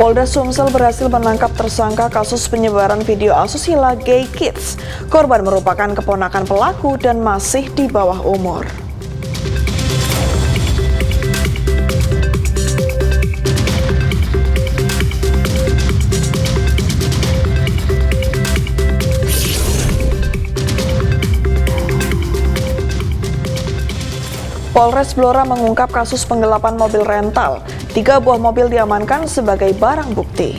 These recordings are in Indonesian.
Polda Sumsel berhasil menangkap tersangka kasus penyebaran video asusila Gay Kids. Korban merupakan keponakan pelaku dan masih di bawah umur. Polres Blora mengungkap kasus penggelapan mobil rental. 3 buah mobil diamankan sebagai barang bukti.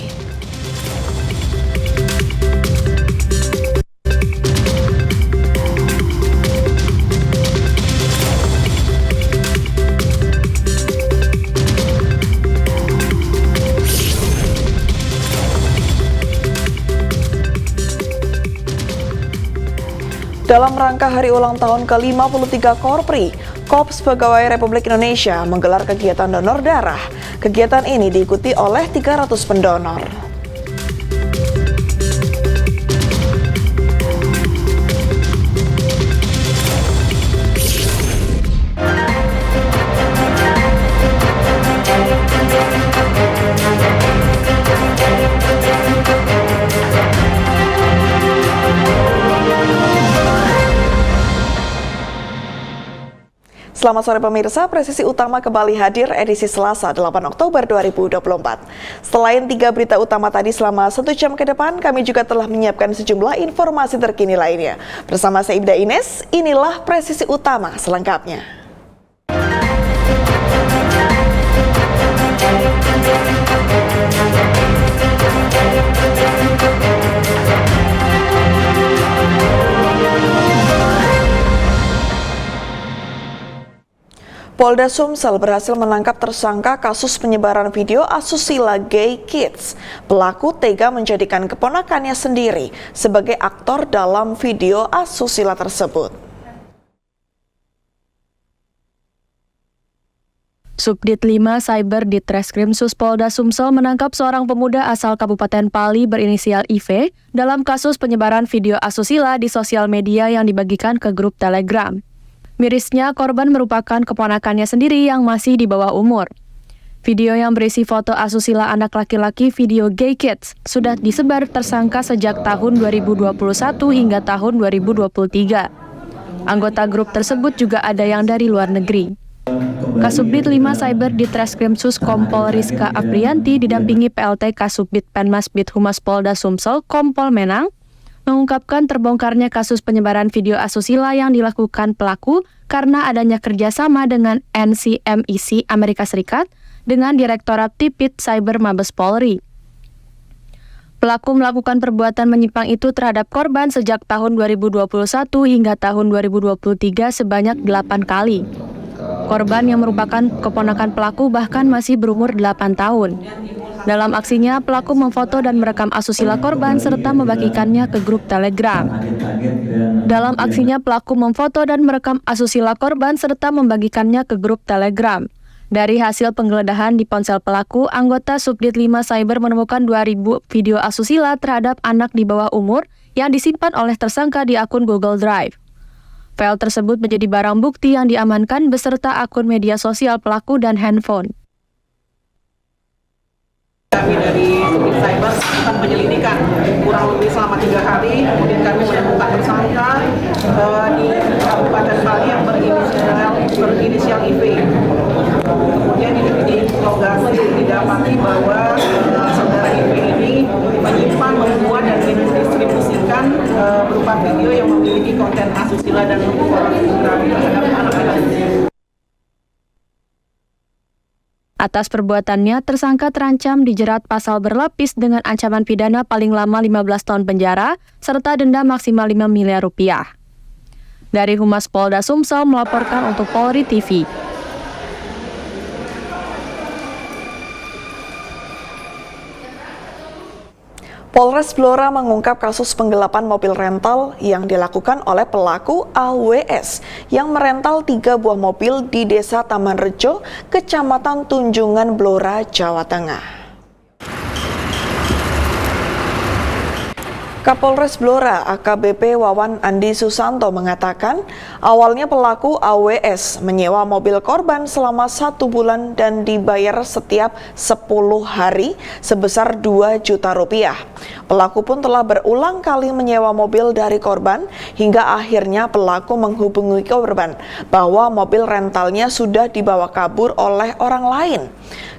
Dalam rangka hari ulang tahun ke-53 Korpri, Korps Pegawai Republik Indonesia menggelar kegiatan donor darah. Kegiatan ini diikuti oleh 300 pendonor. Selamat sore pemirsa, Presisi Utama kembali hadir edisi Selasa 8 Oktober 2024. Selain 3 berita utama tadi selama 1 jam ke depan, kami juga telah menyiapkan sejumlah informasi terkini lainnya. Bersama saya Ibda Ines, inilah Presisi Utama selengkapnya. Polda Sumsel berhasil menangkap tersangka kasus penyebaran video asusila Gay Kids. Pelaku tega menjadikan keponakannya sendiri sebagai aktor dalam video asusila tersebut. Subdit 5 Cyber di Treskrimsus Polda Sumsel menangkap seorang pemuda asal Kabupaten Pali berinisial IV dalam kasus penyebaran video asusila di sosial media yang dibagikan ke grup Telegram. Mirisnya, korban merupakan keponakannya sendiri yang masih di bawah umur. Video yang berisi foto asusila anak laki-laki video Gay Kids sudah disebar tersangka sejak tahun 2021 hingga tahun 2023. Anggota grup tersebut juga ada yang dari luar negeri. Kasubdit 5 Cyber di Treskrimsus Kompol Rizka Aprianti didampingi PLT Kasubdit Penmasbid Humas Polda Sumsel Kompol Menang mengungkapkan terbongkarnya kasus penyebaran video asusila yang dilakukan pelaku karena adanya kerjasama dengan NCMEC Amerika Serikat dengan Direktorat Tipit Cyber Mabes Polri. Pelaku melakukan perbuatan menyimpang itu terhadap korban sejak tahun 2021 hingga tahun 2023 sebanyak 8 kali. Korban yang merupakan keponakan pelaku bahkan masih berumur 8 tahun. Dalam aksinya, pelaku memfoto dan merekam asusila korban serta membagikannya ke grup Telegram. Dari hasil penggeledahan di ponsel pelaku, anggota Subdit 5 Cyber menemukan 2.000 video asusila terhadap anak di bawah umur yang disimpan oleh tersangka di akun Google Drive. File tersebut menjadi barang bukti yang diamankan beserta akun media sosial pelaku dan handphone. Kami dari Subdit Cyber melakukan penyelidikan kurang lebih selama 3 hari, kemudian kami menemukan tersangka di Kabupaten Pali yang berinisial IV. Kemudian di lokasi didapati bahwa saudara IV ini menyimpan, membuat dan mendistribusikan berupa video yang memiliki konten asusila dan pornografi terhadap anak-anak. Atas perbuatannya, tersangka terancam dijerat pasal berlapis dengan ancaman pidana paling lama 15 tahun penjara serta denda maksimal 5 miliar rupiah. Dari Humas Polda Sumsel melaporkan untuk Polri TV. Polres Blora mengungkap kasus penggelapan mobil rental yang dilakukan oleh pelaku AWS yang merental 3 buah mobil di Desa Taman Rejo, Kecamatan Tunjungan, Blora, Jawa Tengah. Kapolres Blora AKBP Wawan Andi Susanto mengatakan, awalnya pelaku AWS menyewa mobil korban selama 1 bulan dan dibayar setiap 10 hari sebesar 2 juta rupiah. Pelaku pun telah berulang kali menyewa mobil dari korban hingga akhirnya pelaku menghubungi korban bahwa mobil rentalnya sudah dibawa kabur oleh orang lain.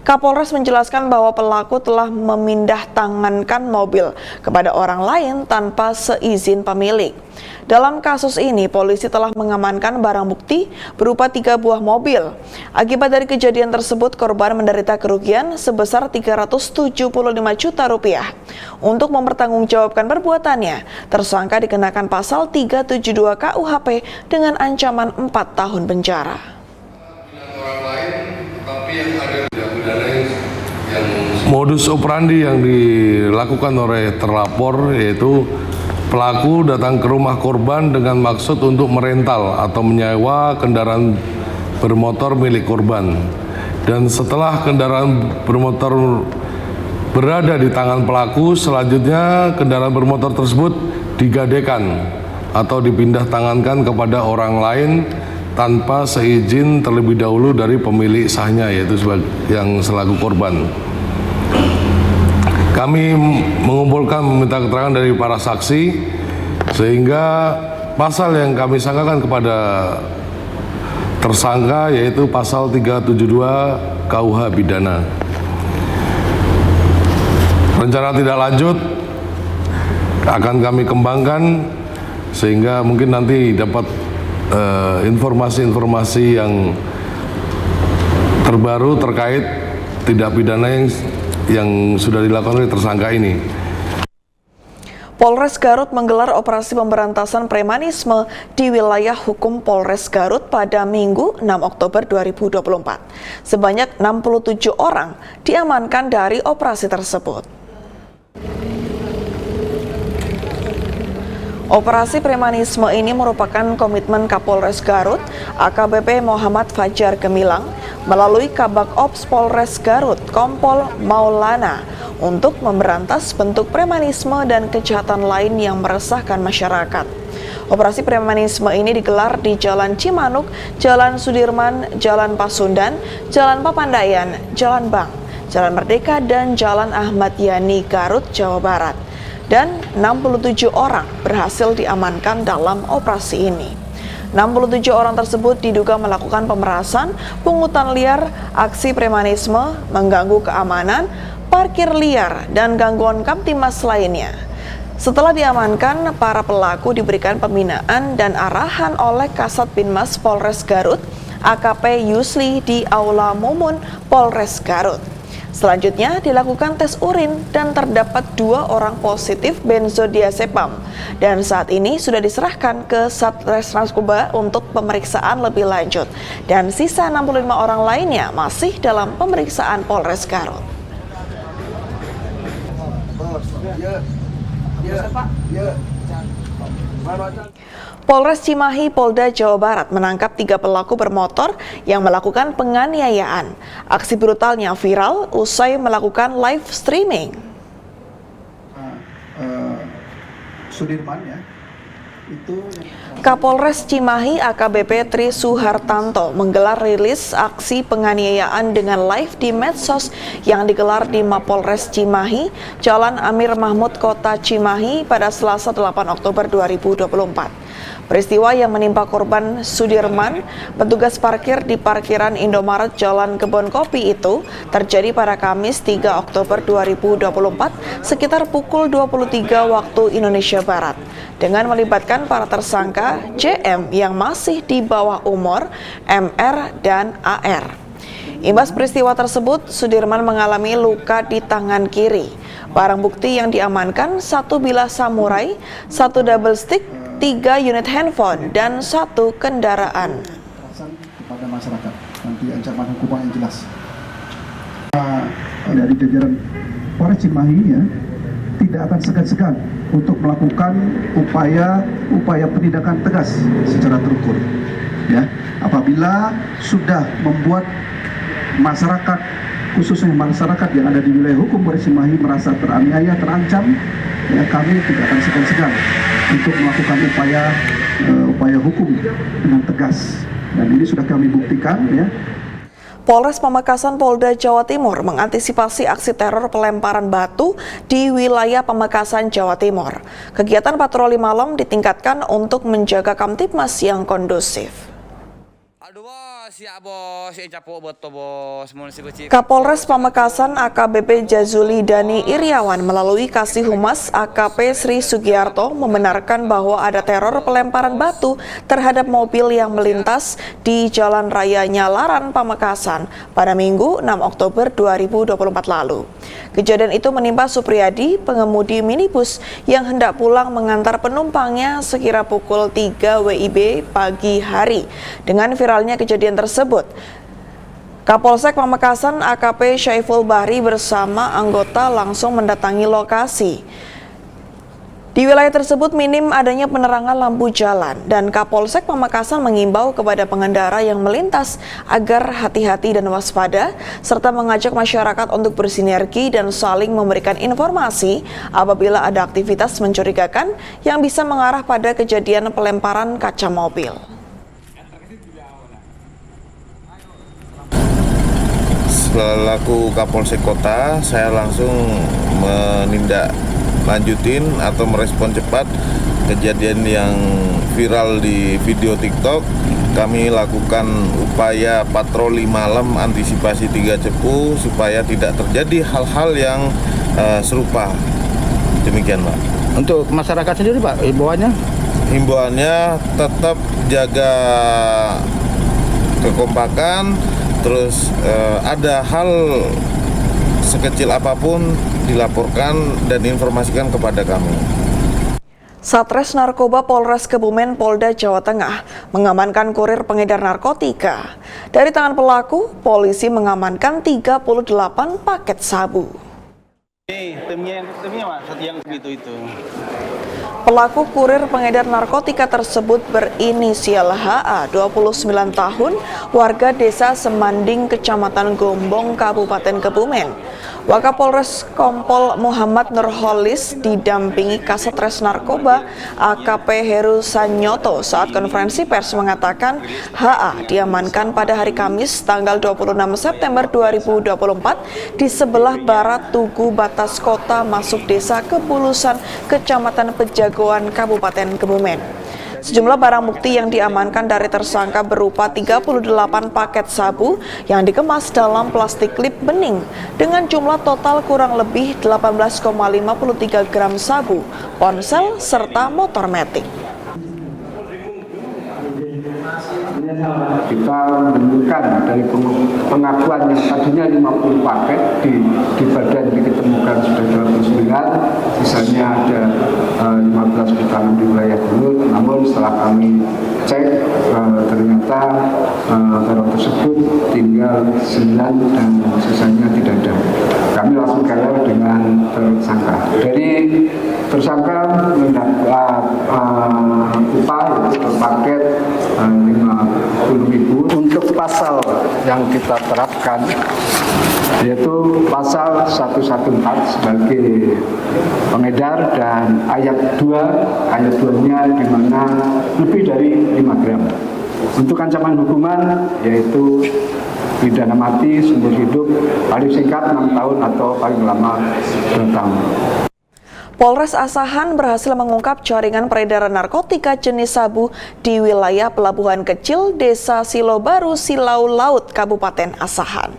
Kapolres menjelaskan bahwa pelaku telah memindahtangankan mobil kepada orang lain tanpa seizin pemilik. Dalam kasus ini, polisi telah mengamankan barang bukti berupa 3 buah mobil. Akibat dari kejadian tersebut, korban menderita kerugian sebesar 375 juta rupiah. Untuk mempertanggungjawabkan perbuatannya, tersangka dikenakan pasal 372 KUHP dengan ancaman 4 tahun penjara. Modus operandi yang dilakukan oleh terlapor yaitu pelaku datang ke rumah korban dengan maksud untuk merental atau menyewa kendaraan bermotor milik korban. Dan setelah kendaraan bermotor berada di tangan pelaku, selanjutnya kendaraan bermotor tersebut digadekan atau dipindah tangankan kepada orang lain tanpa seizin terlebih dahulu dari pemilik sahnya, yaitu yang selaku korban. Kami mengumpulkan meminta keterangan dari para saksi sehingga pasal yang kami sangkakan kepada tersangka yaitu pasal 372 KUH pidana. Rencana tidak lanjut akan kami kembangkan sehingga mungkin nanti dapat informasi-informasi yang terbaru terkait tindak pidana yang sudah dilakukan oleh tersangka ini. Polres Garut menggelar operasi pemberantasan premanisme di wilayah hukum Polres Garut pada Minggu 6 Oktober 2024. Sebanyak 67 orang diamankan dari operasi tersebut. Operasi premanisme ini merupakan komitmen Kapolres Garut, AKBP Muhammad Fajar Gemilang, melalui Kabak Ops Polres Garut, Kompol Maulana, untuk memberantas bentuk premanisme dan kejahatan lain yang meresahkan masyarakat. Operasi premanisme ini digelar di Jalan Cimanuk, Jalan Sudirman, Jalan Pasundan, Jalan Papandayan, Jalan Bank, Jalan Merdeka, dan Jalan Ahmad Yani, Garut, Jawa Barat. Dan 67 orang berhasil diamankan dalam operasi ini. 67 orang tersebut diduga melakukan pemerasan, pungutan liar, aksi premanisme, mengganggu keamanan, parkir liar, dan gangguan Kamtimas lainnya. Setelah diamankan, para pelaku diberikan pembinaan dan arahan oleh Kasat Binmas Polres Garut, AKP Yusli di Aula Mumun Polres Garut. Selanjutnya dilakukan tes urin dan terdapat 2 orang positif benzodiazepam dan saat ini sudah diserahkan ke Satres Narkoba untuk pemeriksaan lebih lanjut dan sisa 65 orang lainnya masih dalam pemeriksaan Polres Garut. Polres Cimahi, Polda Jawa Barat menangkap 3 pelaku bermotor yang melakukan penganiayaan. Aksi brutalnya viral usai melakukan live streaming. Sudirman ya. Kapolres Cimahi AKBP Tri Suhartanto menggelar rilis aksi penganiayaan dengan live di medsos yang digelar di Mapolres Cimahi, Jalan Amir Mahmud, Kota Cimahi pada Selasa 8 Oktober 2024. Peristiwa yang menimpa korban Sudirman, petugas parkir di parkiran Indomaret Jalan Kebon Kopi itu terjadi pada Kamis 3 Oktober 2024 sekitar pukul 23 waktu Indonesia Barat dengan melibatkan para tersangka JM yang masih di bawah umur, MR, dan AR. Imbas peristiwa tersebut, Sudirman mengalami luka di tangan kiri. Barang bukti yang diamankan 1 bilah samurai, 1 double stick, 3 unit handphone, dan 1 kendaraan. Kepada masyarakat, nanti ancaman hukuman yang jelas. Dari jajaran Polres Cimahi ya, tidak akan segan-segan untuk melakukan upaya penindakan tegas secara terukur. Ya, apabila sudah membuat masyarakat, khususnya masyarakat yang ada di wilayah hukum Polres Cimahi merasa teraniaya, terancam, ya, kami tidak akan segan-segan untuk melakukan upaya hukum dengan tegas. Dan ini sudah kami buktikan, ya. Polres Pamekasan Polda Jawa Timur mengantisipasi aksi teror pelemparan batu di wilayah Pamekasan, Jawa Timur. Kegiatan patroli malam ditingkatkan untuk menjaga Kamtibmas yang kondusif. Kapolres Pamekasan AKBP Jazuli Dani Iriawan melalui Kasih Humas AKP Sri Sugiarto membenarkan bahwa ada teror pelemparan batu terhadap mobil yang melintas di Jalan Raya Nyalaran, Pamekasan pada Minggu 6 Oktober 2024 lalu. Kejadian itu menimpa Supriyadi, pengemudi minibus yang hendak pulang mengantar penumpangnya sekira pukul 3 WIB pagi hari. Dengan viralnya kejadian tersebut, Kapolsek Pamekasan AKP Syaiful Bahri bersama anggota langsung mendatangi lokasi. Di wilayah tersebut minim adanya penerangan lampu jalan dan Kapolsek Pamekasan mengimbau kepada pengendara yang melintas agar hati-hati dan waspada serta mengajak masyarakat untuk bersinergi dan saling memberikan informasi apabila ada aktivitas mencurigakan yang bisa mengarah pada kejadian pelemparan kaca mobil. Selaku Kapolsek Kota, saya langsung menindaklanjutin atau merespon cepat kejadian yang viral di video TikTok. Kami lakukan upaya patroli malam antisipasi 3 Cepu supaya tidak terjadi hal-hal yang serupa. Demikian, Pak. Untuk masyarakat sendiri, Pak, himbauannya? Himbauannya tetap jaga kekompakan. Terus ada hal sekecil apapun dilaporkan dan informasikan kepada kami. Satres Narkoba Polres Kebumen Polda Jawa Tengah mengamankan kurir pengedar narkotika. Dari tangan pelaku, polisi mengamankan 38 paket sabu. Timnya Pak, yang begitu itu. Pelaku kurir pengedar narkotika tersebut berinisial HA, 29 tahun, warga desa Semanding, Kecamatan Gombong, Kabupaten Kebumen. Wakapolres Kompol Muhammad Nurholis didampingi Kasetres Narkoba AKP Heru Sanyoto saat konferensi pers mengatakan HA diamankan pada hari Kamis tanggal 26 September 2024 di sebelah barat Tugu batas kota masuk desa Kepulusan, Kecamatan Pejagoan, Kabupaten Kebumen. Sejumlah barang bukti yang diamankan dari tersangka berupa 38 paket sabu yang dikemas dalam plastik klip bening dengan jumlah total kurang lebih 18,53 gram sabu, ponsel, serta motor matic. Kita menemukan dari pengakuan yang tadinya 50 paket di badan diketemukan sudah 29, sisanya ada 15 di tangan di wilayah Gulut. Namun setelah kami cek ternyata barang tersebut tinggal 9 dan sisanya tidak ada. Kami langsung gelar dengan tersangka. Dari tersangka mendapat upah yaitu per paket 50.000. Untuk pasal yang kita terapkan yaitu pasal 114 sebagai pengedar dan ayat 2-nya di mana lebih dari 5 gram. Untuk ancaman hukuman yaitu pidana mati, seumur hidup, paling singkat 6 tahun atau paling lama 2 tahun. Polres Asahan berhasil mengungkap jaringan peredaran narkotika jenis sabu di wilayah Pelabuhan Kecil, Desa Silo Baru, Silau Laut, Kabupaten Asahan.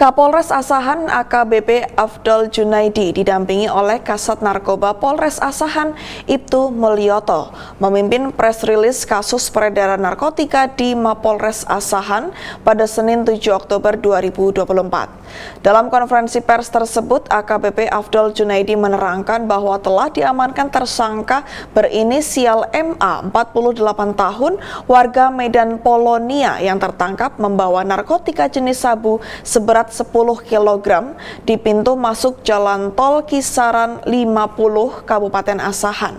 Kapolres Asahan AKBP Afdol Junaidi didampingi oleh Kasat Narkoba Polres Asahan Ibtu Mulyoto memimpin press release kasus peredaran narkotika di Mapolres Asahan pada Senin 7 Oktober 2024. Dalam konferensi pers tersebut, AKBP Afdol Junaidi menerangkan bahwa telah diamankan tersangka berinisial MA 48 tahun warga Medan Polonia yang tertangkap membawa narkotika jenis sabu seberat berat 10 kg di pintu masuk jalan tol kisaran 50 Kabupaten Asahan.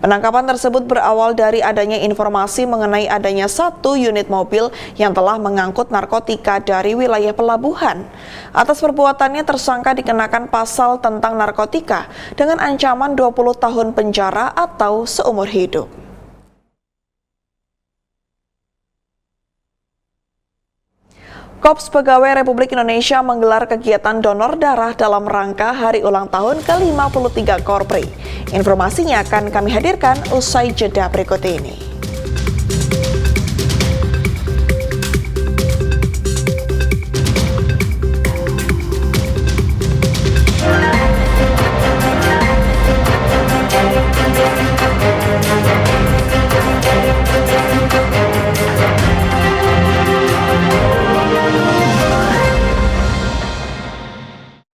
Penangkapan tersebut berawal dari adanya informasi mengenai adanya satu unit mobil yang telah mengangkut narkotika dari wilayah pelabuhan. Atas perbuatannya tersangka dikenakan pasal tentang narkotika dengan ancaman 20 tahun penjara atau seumur hidup. Korps Pegawai Republik Indonesia menggelar kegiatan donor darah dalam rangka hari ulang tahun ke-53 Korpri. Informasinya akan kami hadirkan usai jeda berikut ini.